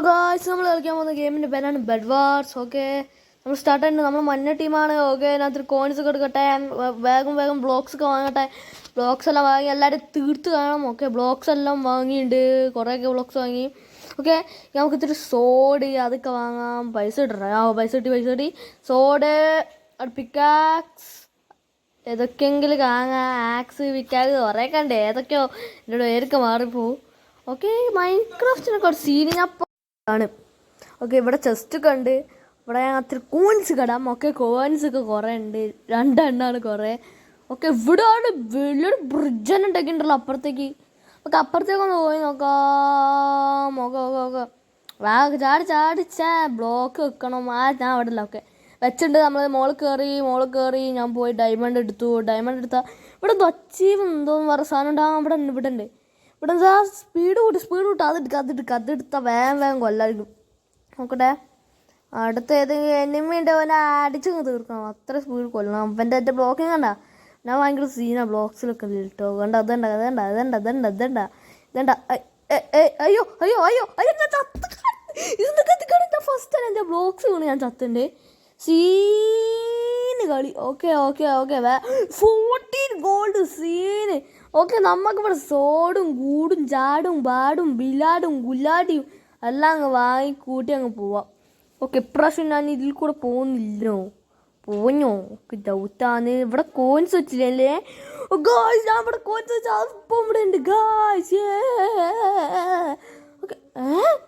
Guys നമ്മൾ കളിക്കാൻ പോകുന്ന ഗെയിമിൻ്റെ പേരാണ് ബെഡ് വാർസ്. ഓക്കെ, നമ്മൾ സ്റ്റാർട്ട് ആയിട്ട് നമ്മൾ മഞ്ഞ ടീമാണ്. ഓക്കെ, അതിനകത്ത് കോയിൻസ് ഒക്കെ എടുക്കട്ടെ, വേഗം വേഗം ബ്ലോക്സ് ഒക്കെ വാങ്ങട്ടെ. ബ്ലോക്സ് എല്ലാം വാങ്ങി എല്ലാവരും തീർത്ത് കാണാം. ഓക്കെ, ബ്ലോക്സ് എല്ലാം വാങ്ങിയിട്ടുണ്ട്, കുറേയൊക്കെ ബ്ലോക്സ് വാങ്ങി. ഓക്കെ, നമുക്ക് ഇത്തിരി സോഡ് അതൊക്കെ വാങ്ങാം. പൈസ ഇടട്ടെ. പൈസ കിട്ടി. സോഡ്, പിക്കാക്സ് ഏതൊക്കെയെങ്കിലും വാങ്ങാം. ആക്സ് പിക്കാക്സ് കുറേയൊക്കെ ഉണ്ട്, ഏതൊക്കെയോ എന്നോട് പേരൊക്കെ മാറിപ്പോവും. ഓക്കെ, മൈൻക്രാഫ്റ്റിനെ കുറച്ച് സീനിങ് ആണ്. ഓക്കെ, ഇവിടെ ചെസ്റ്റ് ഒക്കെ ഉണ്ട്. ഇവിടെ ഞാൻ അത്ര കോയിൻസ് കടാം. ഓക്കെ, കോയിൻസ് ഒക്കെ കുറേ ഉണ്ട്, 2 എണ്ണമാണ് കുറേ. ഓക്കെ, ഇവിടെ ആണ് വലിയൊരു ബ്രിഡ്ജ് തന്നെ ഉണ്ടാക്കിയിട്ടുണ്ടല്ലോ അപ്പുറത്തേക്ക്. ഓക്കെ, അപ്പുറത്തേക്കൊന്ന് പോയി നോക്കാം. ഓക്കെ ചാടിച്ചാ ബ്ലോക്ക് വെക്കണം. ഞാൻ അവിടെ ഇല്ല. ഓക്കെ, വെച്ചിട്ടുണ്ട്. നമ്മൾ മോളിൽ കയറി ഞാൻ പോയി ഡയമണ്ട് എടുത്താൽ ഇവിടെ അച്ചീവ് എന്തോന്ന് പറയുന്ന സാധനം ഉണ്ടാകാം. ഇവിടെ ഉണ്ട്. ഇവിടെ എന്താ സ്പീഡ് കൂട്ടി അതെടുത്താൽ വേഗം കൊല്ലായിരിക്കും. നോക്കട്ടെ, അടുത്ത ഏതെങ്കിലും എനിമി ഉണ്ട്, അവനെ അടിച്ച് തീർക്കണം. അത്ര സ്പീഡ് കൊല്ലണം. അവൻ്റെ ബ്ലോക്കിങ് കണ്ട. ഞാൻ ഭയങ്കര സീനാണ് ബ്ലോക്സിലൊക്കെ ഇട്ടോ. അതണ്ട അയ്യോ ഞാൻ ഫസ്റ്റ് ആണ് എൻ്റെ ബ്ലോക്സ് വീണ് ഞാൻ ചത്തുണ്ട്. സീന് കളി. Okay 14 gold scene. ഓക്കെ, നമുക്കിവിടെ സോഡും കൂടും ചാടും പാടും ബിലാടും ഗുലാടിയും എല്ലാം അങ്ങ് വാങ്ങിക്കൂട്ടി അങ്ങ് പോവാം. ഓക്കെ, ഇപ്രാവശ്യം ഞാൻ ഇതിൽ കൂടെ പോഞ്ഞോ ഡൗട്ടാണ്. ഇവിടെ കോയിൻസ് വെച്ചില്ലേ ഗായ്സ്? ഞാൻ ഇവിടെ കോയിൻസ് വെച്ചാൽ അതിപ്പം ഇവിടെ ഉണ്ട് ഗായ്സ്. ഓക്കെ,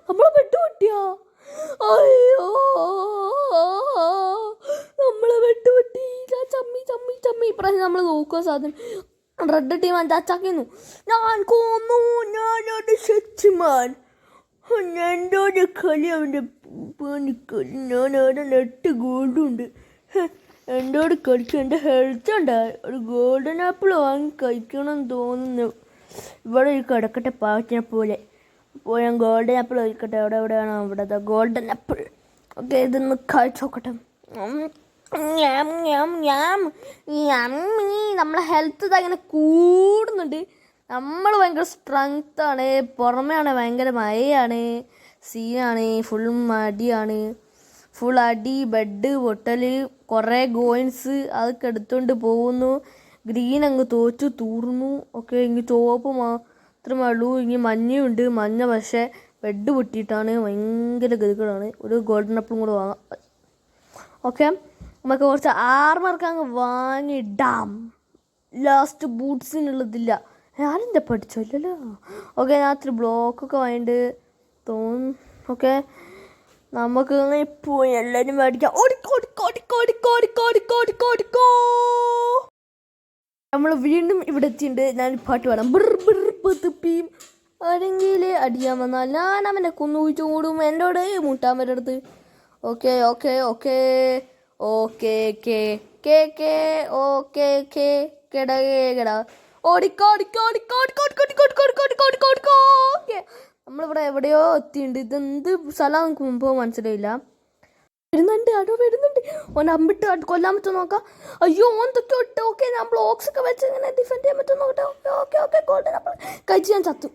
നമ്മളെ പെട്ടുപൊട്ടിയോ? അയ്യോ, നമ്മളെ വെട്ടുപൊട്ടി. ചമ്മി. ഇപ്രാവശ്യം നമ്മൾ നോക്കുക സാധനം. റെഡ് ടീം അറ്റാക്കുന്നു. ഞാൻ കൊന്നു. ഞാനത് ശക്തിമാൻ. എൻ്റെ കളി അവൻ്റെ പണിക്കളി. ഞാൻ അവിടെ 8 ഗോൾഡുണ്ട്. എന്നോട് കളിക്കും. എൻ്റെ ഹെൽത്ത് ഉണ്ട്. ഒരു ഗോൾഡൻ ആപ്പിൾ വാങ്ങി കഴിക്കണമെന്ന് തോന്നുന്നു. ഇവിടെ ഒരു കിടക്കട്ടെ പാറ്റിനെ പോലെ. അപ്പോൾ ഞാൻ ഗോൾഡൻ ആപ്പിൾ കഴിക്കട്ടെ. എവിടെയാണോ അവിടെ ഗോൾഡൻ ആപ്പിൾ. ഓക്കെ, ഇതൊന്ന് കഴിച്ച് നോക്കട്ടെ. നമ്മളെ ഹെൽത്ത് അങ്ങനെ കൂടുന്നുണ്ട്. നമ്മൾ ഭയങ്കര സ്ട്രെങ്ത്താണ്. പുറമെയാണ് ഭയങ്കര മഴയാണ്, സീനാണ്. ഫുൾ അടി, ബെഡ് പൊട്ടൽ, കുറേ കോയിൻസ് അതൊക്കെ എടുത്തുകൊണ്ട് പോകുന്നു. ഗ്രീൻ അങ്ങ് തൂർന്നു. ഓക്കെ, ഇനി ചുവപ്പ് മാത്രമേ ഉള്ളൂ. ഇനി മഞ്ഞയുണ്ട്. മഞ്ഞ പക്ഷേ ബെഡ് പൊട്ടിയിട്ടാണ്. ഭയങ്കര ഗതികളാണ്. ഒരു ഗോൾഡൻ ആപ്പിളും കൂടെ വാങ്ങാം. ഓക്കെ, നമുക്ക് കുറച്ച് ആർമർക്ക് അങ്ങ് വാങ്ങിയിടാം. ലാസ്റ്റ് ബൂട്ട്സിനുള്ളതില്ല. ഞാനെന്താ പഠിച്ചല്ലോ. ഓക്കെ, ഞാൻ അത്ര ബ്ലോക്കൊക്കെ വാങ്ങിയിട്ട് തോന്നുന്നു. ഓക്കെ, നമുക്ക് ഇപ്പോൾ എല്ലാവരും മേടിക്കാം. നമ്മൾ വീണ്ടും ഇവിടെ എത്തിയിട്ടുണ്ട്. ഞാൻ പാട്ട് പാടാം. തുപ്പിയും ആരെങ്കിൽ അടിയാൻ വന്നാൽ ഞാൻ അവനെ കുന്നുകുഴിച്ചു കൂടും. എന്നോട് മുട്ടാൻ വരടുത്ത്. ഓക്കെ കേടാ നമ്മളിവിടെ എവിടെയോ എത്തിയിട്ടുണ്ട്. ഇതെന്ത് സ്ഥലം നമുക്ക് മുമ്പ് മനസ്സിലായില്ല. വരുന്നുണ്ട്. ഓൻ അമ്പിട്ട് കൊല്ലാൻ പറ്റുമോ നോക്കാം. അയ്യോ, ഓന്തൊക്കെ ഇട്ട്. ഓക്കെ, ഞാൻ ബ്ലോക്സ് ഒക്കെ വെച്ച് ഇങ്ങനെ ഡിഫെൻഡ് ചെയ്യാൻ പറ്റുമോ നോക്കട്ടെ. ഓക്കെ ഗോൾഡൻ ആപ്പിൾ കഴിച്ച് ഞാൻ ചത്തു.